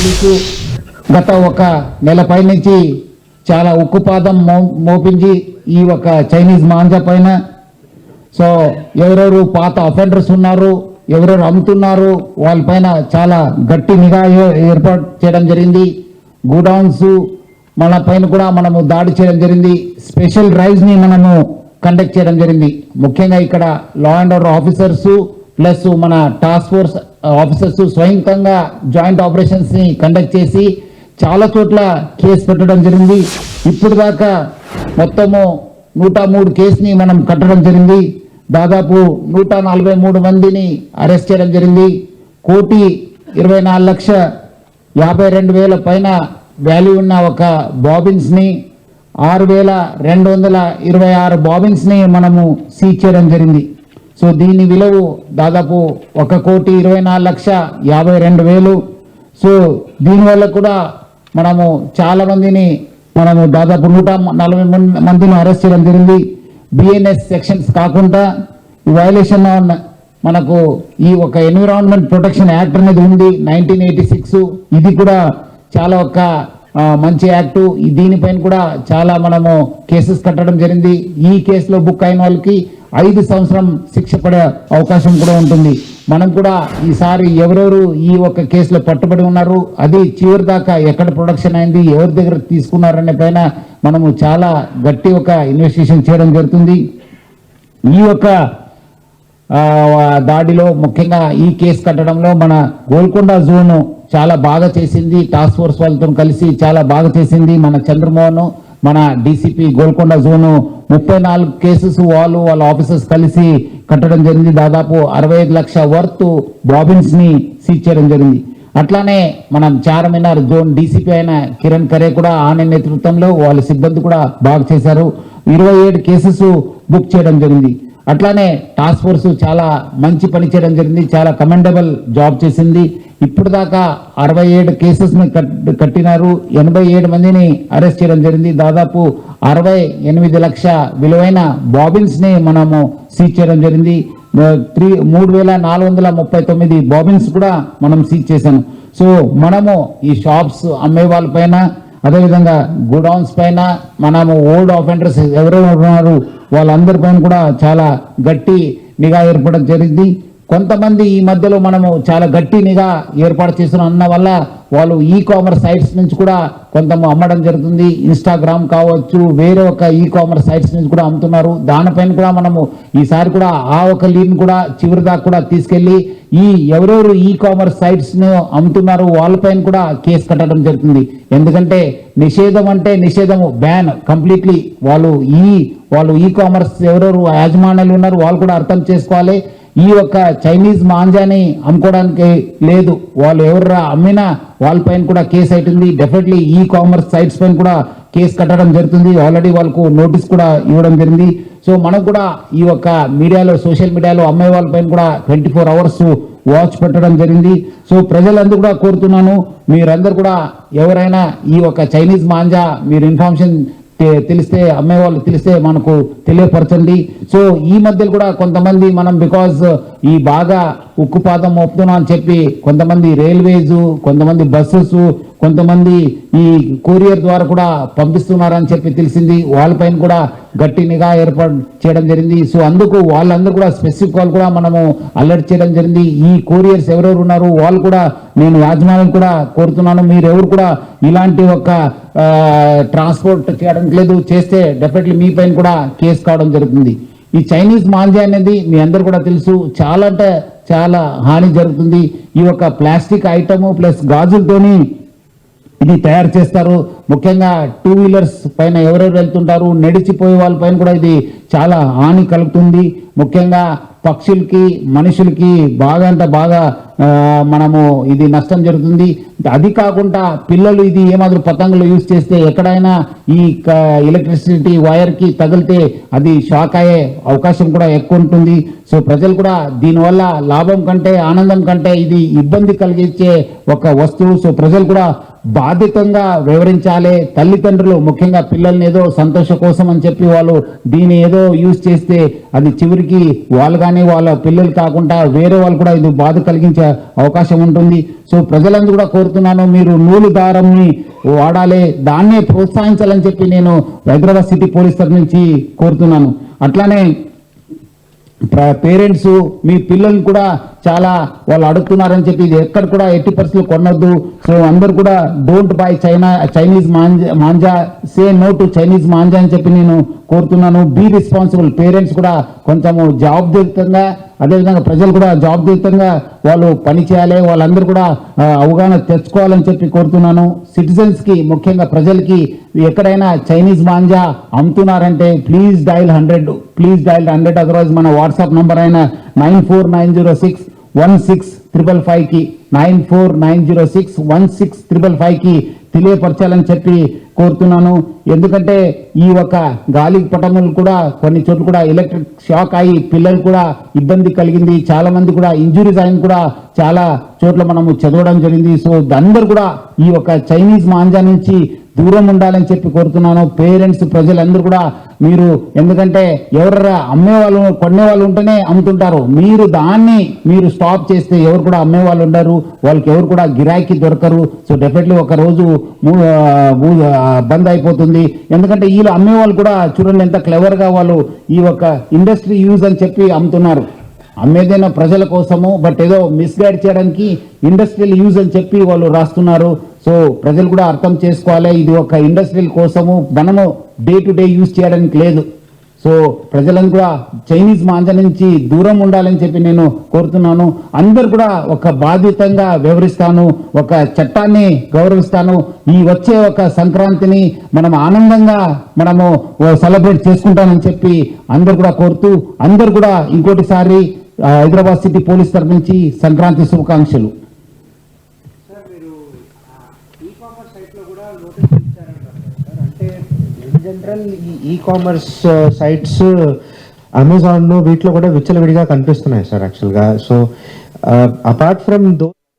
Police గత ఒక నెలపై నుంచి చాలా ఉక్కుపాదం మోపించి ఈ ఒక చైనీస్ మాంజా పైన సో ఎవరెవరు పాత అఫెండర్స్ ఉన్నారు, ఎవరెవరు అమ్ముతున్నారు వాళ్ళపైన చాలా గట్టి నిఘా ఏర్పాటు చేయడం జరిగింది. గోడౌన్స్ మన పైన కూడా మనము దాడి చేయడం జరిగింది. స్పెషల్ డ్రైవ్స్ని మనము కండక్ట్ చేయడం జరిగింది. ముఖ్యంగా ఇక్కడ law and order officers plus మన టాస్క్ ఫోర్స్ ఆఫీసర్స్ స్వయంగా జాయింట్ ఆపరేషన్స్ని కండక్ట్ చేసి చాలా చోట్ల కేసు పెట్టడం జరిగింది. ఇప్పుడు దాకా మొత్తము 103 కేసుని మనం కట్టడం జరిగింది. దాదాపు 143 మందిని అరెస్ట్ చేయడం జరిగింది. 1,24,52,000 పైన వాల్యూ ఉన్న ఒక బాబిన్స్ని 6,226 బాబిన్స్ని మనము సీజ్ చేయడం జరిగింది. సో దీని విలువ దాదాపు 1,24,52,000. సో దీనివల్ల కూడా మనము చాలా మందిని దాదాపు 140 మందిని అరెస్ట్ చేయడం జరిగింది. బిఎన్ఎస్ సెక్షన్స్ కాకుండా వైలేషన్ ఆన్ మనకు ఈ ఒక ఎన్విరాన్మెంట్ ప్రొటెక్షన్ యాక్ట్ అనేది ఉంది 1986. ఇది కూడా చాలా ఒక మంచి యాక్టు. దీనిపైన కూడా చాలా మనము కేసెస్ కట్టడం జరిగింది. ఈ కేసులో బుక్ అయిన వాళ్ళకి 5 సంవత్సరం శిక్ష పడే అవకాశం కూడా ఉంటుంది. మనం కూడా ఈసారి ఎవరెవరు ఈ ఒక కేసులో పట్టుబడి ఉన్నారు, అది చివరి దాకా ఎక్కడ ప్రొడక్షన్ అయింది, ఎవరి దగ్గర తీసుకున్నారనే పైన మనము చాలా గట్టి ఒక ఇన్వెస్టిగేషన్ చేయడం జరుగుతుంది. ఈ యొక్క దాడిలో ముఖ్యంగా ఈ కేసు కట్టడంలో మన గోల్కొండ జోన్ చాలా బాగా చేసింది. టాస్క్ ఫోర్స్ వాళ్ళతో కలిసి చాలా బాగా చేసింది. మన చంద్రమోహన్ మన డీసీపీ గోల్కొండ జోను 34 కేసెస్ వాళ్ళ ఆఫీసర్స్ కలిసి కట్టడం జరిగింది. దాదాపు 65 లక్షల వర్త్ బాబిన్స్ ని సీజ్ చేయడం జరిగింది. అట్లానే మనం చార్మినార్ జోన్ డీసీపీ అయిన కిరణ్ ఖరే కూడా ఆయన నేతృత్వంలో వాళ్ళ సిబ్బంది కూడా బాగా చేశారు. 27 కేసెస్ బుక్ చేయడం జరిగింది. అట్లానే టాస్క్ ఫోర్స్ చాలా మంచి పని చేయడం జరిగింది. చాలా కమెండబుల్ జాబ్ చేసింది. ఇప్పుడు దాకా 67 కేసెస్ని కట్టినారు. 87 మందిని అరెస్ట్ చేయడం జరిగింది. దాదాపు 68 లక్షల విలువైన బాబిన్స్ని మనము సీజ్ చేయడం జరిగింది. 3,439 బాబిన్స్ కూడా మనం సీజ్ చేశాము. సో మనము ఈ షాప్స్ అమ్మే వాళ్ళ పైన, అదేవిధంగా గోడౌన్స్ పైన, మనము ఓల్డ్ ఆఫెండర్స్ ఎవరెవరు ఉన్నారు వాళ్ళందరి పైన కూడా చాలా గట్టి నిఘా ఏర్పడడం జరిగింది. కొంతమంది ఈ మధ్యలో మనము చాలా గట్టి నిఘా ఏర్పాటు చేస్తున్నాం అన్న వల్ల వాళ్ళు ఈ కామర్స్ సైట్స్ నుంచి కూడా కొంత అమ్మడం జరుగుతుంది. ఇన్స్టాగ్రామ్ కావచ్చు, వేరే ఒక ఈ కామర్స్ సైట్స్ నుంచి కూడా అమ్ముతున్నారు. దానిపైన కూడా మనము ఈసారి కూడా ఆ ఒక లీడ్ కూడా చివరి దాకా కూడా తీసుకెళ్లి ఈ ఎవరెవరు ఈ కామర్స్ సైట్స్ ను అమ్ముతున్నారు వాళ్ళపైన కూడా కేసు కట్టడం జరుగుతుంది. ఎందుకంటే నిషేధం అంటే నిషేధము, బ్యాన్ కంప్లీట్లీ. వాళ్ళు ఈ కామర్స్ ఎవరెవరు యాజమాన్యాలు ఉన్నారు వాళ్ళు కూడా అర్థం చేసుకోవాలి. ఈ యొక్క చైనీస్ మాంజాని అమ్ముకోవడానికి లేదు. వాళ్ళు ఎవరు అమ్మినా వాళ్ళపైన కూడా కేసు అవుతుంది. డెఫినెట్లీ ఈ కామర్స్ సైట్స్ పైన కూడా కేసు కట్టడం జరుగుతుంది. ఆల్రెడీ వాళ్ళకు నోటీస్ కూడా ఇవ్వడం జరిగింది. సో మనం కూడా ఈ యొక్క మీడియాలో, సోషల్ మీడియాలో అమ్మే వాళ్ళపైన కూడా 24 అవర్స్ వాచ్ పెట్టడం జరిగింది. సో ప్రజలందరూ కూడా కోరుతున్నాను, మీరందరూ కూడా ఎవరైనా ఈ ఒక చైనీస్ మాంజా మీరు ఇన్ఫర్మేషన్ తెలిస్తే, అమ్మేవాళ్ళు తెలిస్తే మనకు తెలియపరచండి. సో ఈ మధ్యలో కూడా కొంతమంది మనం బికాజ్ ఈ బాగా ఉక్కుపాదం మోపుతున్నాం అని చెప్పి కొంతమంది రైల్వేస్, కొంతమంది బస్సెస్, కొంతమంది ఈ కొరియర్ ద్వారా కూడా పంపిస్తున్నారని చెప్పి తెలిసింది. వాళ్ళపైన కూడా గట్టి నిఘా ఏర్పాటు చేయడం జరిగింది. సో అందుకు వాళ్ళందరూ కూడా స్పెసిఫిక్ వాళ్ళు కూడా మనము అలర్ట్ చేయడం జరిగింది. ఈ కొరియర్స్ ఎవరెవరు ఉన్నారు వాళ్ళు కూడా నేను యాజమాన్యం కూడా కోరుతున్నాను, మీరు ఎవరు కూడా ఇలాంటి ఒక ట్రాన్స్పోర్ట్ చేయడం లేదు, చేస్తే డెఫినెట్లీ మీ పైన కూడా కేసు కావడం జరుగుతుంది. ఈ చైనీస్ మాంజా అనేది మీ అందరు కూడా తెలుసు, చాలా అంటే చాలా హాని జరుగుతుంది. ఈ యొక్క ప్లాస్టిక్ ఐటము ప్లస్ గాజులతోని ఇది తయారు చేస్తారు. ముఖ్యంగా 2 వీలర్స్ పైన ఎవరెవరు వెళ్తుంటారు, నడిచిపోయే వాళ్ళ పైన కూడా ఇది చాలా హాని కలుగుతుంది. ముఖ్యంగా పక్షులకి, మనుషులకి బాగా అంటే బాగా మనము ఇది నష్టం జరుగుతుంది. అది కాకుండా పిల్లలు ఇది ఏమాత్రం పతంగులు యూజ్ చేస్తే ఎక్కడైనా ఈ ఎలక్ట్రిసిటీ వైర్కి తగిలితే అది షాక్ అయ్యే అవకాశం కూడా ఎక్కువ ఉంటుంది. సో ప్రజలు కూడా దీనివల్ల లాభం కంటే, ఆనందం కంటే ఇది ఇబ్బంది కలిగించే ఒక వస్తువు. సో ప్రజలు కూడా బాధ్యతంగా వివరించాలి. తల్లిదండ్రులు ముఖ్యంగా పిల్లల్ని ఏదో సంతోష కోసం అని చెప్పి వాళ్ళు దీన్ని ఏదో యూజ్ చేస్తే అది చివరికి వాళ్ళు కానీ వాళ్ళ పిల్లలు కాకుండా వేరే వాళ్ళు కూడా ఇది బాధ కలిగించే అవకాశం ఉంటుంది. సో ప్రజలందరూ కూడా కోరుతున్నాను, మీరు నూలు దారంని వాడాలి, దాన్నే ప్రోత్సహించాలని చెప్పి నేను హైదరాబాద్ సిటీ పోలీస్ తరఫు నుంచి కోరుతున్నాను. అట్లానే పేరెంట్స్ మీ పిల్లల్ని కూడా చాలా వాళ్ళు అడుగుతున్నారని చెప్పి ఇది ఎక్కడ కూడా ఎట్టి పరిస్థితులు కొనొద్దు. సో అందరు కూడా don't buy Chinese manja, say no to Chinese manja అని చెప్పి నేను కోరుతున్నాను. Be responsible. పేరెంట్స్ కూడా కొంచెము జవాబుదారీతంగా, అదేవిధంగా ప్రజలు కూడా జవాబుదారీతంగా వాళ్ళు పని చేయాలి. వాళ్ళందరూ కూడా అవగాహన తెచ్చుకోవాలని చెప్పి కోరుతున్నాను. సిటిజన్స్ కి ముఖ్యంగా ప్రజలకి ఎక్కడైనా చైనీస్ మాంజా అమ్ముతున్నారంటే ప్లీజ్ డైల్ 100, అదర్వైజ్ మన వాట్సాప్ నంబర్ అయిన 9490616555 కి 9490616555 కి తెలియపరచాలని చెప్పి కోరుతున్నాను. ఎందుకంటే ఈ ఒక గాలి పటములు కూడా కొన్ని చోట్ల కూడా ఎలక్ట్రిక్ షాక్ అయ్యి పిల్లలు కూడా ఇబ్బంది కలిగింది, చాలా మంది కూడా ఇంజురీస్ అయిన కూడా చాలా చోట్ల మనము చదవడం జరిగింది. సో అందరూ కూడా ఈ ఒక చైనీస్ మాంజా నుంచి దూరం ఉండాలని చెప్పి కోరుతున్నాను. పేరెంట్స్ ప్రజలందరూ కూడా మీరు, ఎందుకంటే ఎవరైనా అమ్మేవాళ్ళు కొనేవాళ్ళు ఉంటేనే అమ్ముతుంటారు, మీరు దాన్ని మీరు స్టాప్ చేస్తే ఎవరు కూడా అమ్మేవాళ్ళు ఉండరు, వాళ్ళకి ఎవరు కూడా గిరాకీ దొరకరు. సో డెఫినెట్లీ ఒక రోజు బంద్ అయిపోతుంది. ఎందుకంటే వీళ్ళు అమ్మేవాళ్ళు కూడా చూడండి ఎంత క్లెవర్గా వాళ్ళు ఈ ఒక ఇండస్ట్రీ యూజ్ అని చెప్పి అమ్ముతున్నారు. అమ్మేదైనా ప్రజల కోసము, బట్ ఏదో మిస్గైడ్ చేయడానికి ఇండస్ట్రియల్ యూజ్ అని చెప్పి వాళ్ళు రాస్తున్నారు. సో ప్రజలు కూడా అర్థం చేసుకోవాలి, ఇది ఒక ఇండస్ట్రియల్ కోసము, మనము డే టు డే యూజ్ చేయడానికి లేదు. సో ప్రజలను కూడా చైనీస్ మాంజా నుంచి దూరం ఉండాలని చెప్పి నేను కోరుతున్నాను. అందరు కూడా ఒక బాధ్యతంగా వ్యవహరిస్తాను, ఒక చట్టాన్ని గౌరవిస్తాను. ఈ వచ్చే ఒక సంక్రాంతిని మనం ఆనందంగా మనము సెలబ్రేట్ చేసుకుంటామని చెప్పి అందరు కూడా కోరుతూ, అందరు కూడా ఇంకోటిసారి హైదరాబాద్ సిటీ పోలీస్ తరఫు నుంచి సంక్రాంతి శుభాకాంక్షలు. అంటే in general ecommerce sites Amazon వీటిలో కూడా విచ్చలవిడిగా కనిపిస్తున్నాయి సార్ యాక్చువల్గా. So apart from though